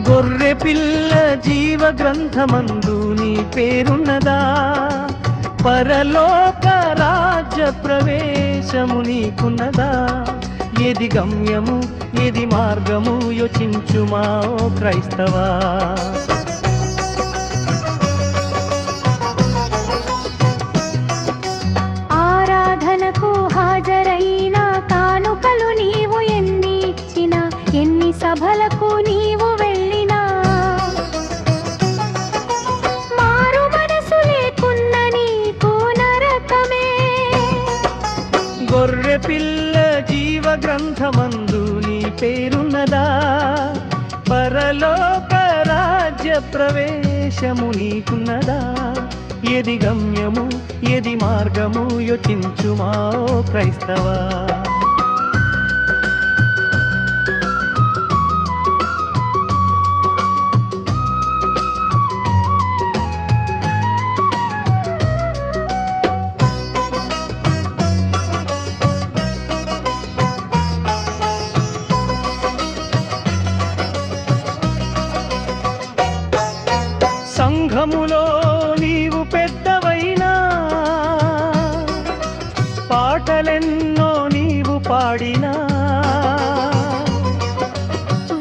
గొర్రె పిల్ల జీవ గ్రంథమందు నీ పేరున్నదా? పరలోక రాజ్య ప్రవేశము నీకున్నదా? ఏది గమ్యము ఏది మార్గము యోచించుమా ఓ క్రైస్తవా. ఆరాధనకు హాజరైన కానుకలు నీవు ఎన్ని ఇచ్చినా, ఎన్ని సభలకు నీవు వెళ్ళినా, మారు మనసు లేకున్న నీకు నరకమే. గొర్రె పిల్ల జీవ గ్రంథమందు నీ పేరున్నదా? పరలోక రాజ్య ప్రవేశము నీకున్నదా? ఏది గమ్యము ఏది మార్గము యోచించుమా ఓ క్రైస్తవా. సంఘములో నీవు పెద్దవైనా, పాటలెన్నో నీవు పాడినా,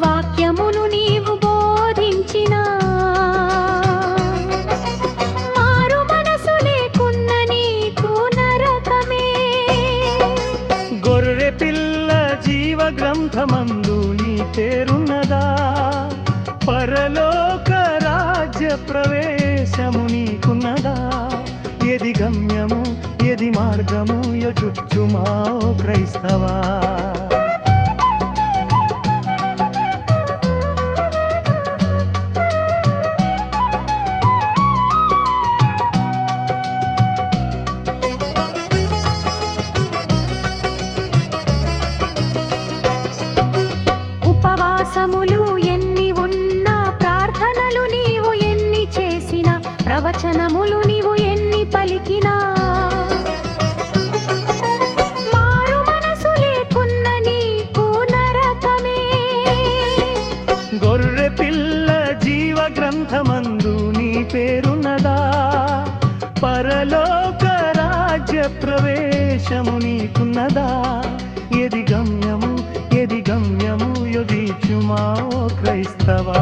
వాక్యమును నీవు బోధించినా, మారు మనసు లేకున్న నీకు నరకమే. గొర్రె పిల్ల జీవ గ్రంథమందు నీ పేరున్నదా? పరలోక రాజ్య ప్రవేశము నీకున్నదా? ఏది గమ్యము ఏది మార్గము యోచించుమా ఓ క్రైస్తవా. ఉపవాసములు ఎన్ని ఉన్నా, ప్రార్థనలు నీవు ఎన్ని చేసినా, ప్రవచనములు నీవు ఎన్ని పలికినా, మారు మనసు లేకున్న నీకు నరకమే. గొర్రె పిల్ల జీవ గ్రంథమందు నీ పేరున్నదా? పరలోక రాజ్య ప్రవేశము నీకున్నదా? ఏది గమ్యము ఏది గమ్యము యోచించుమా ఓ క్రైస్తవా.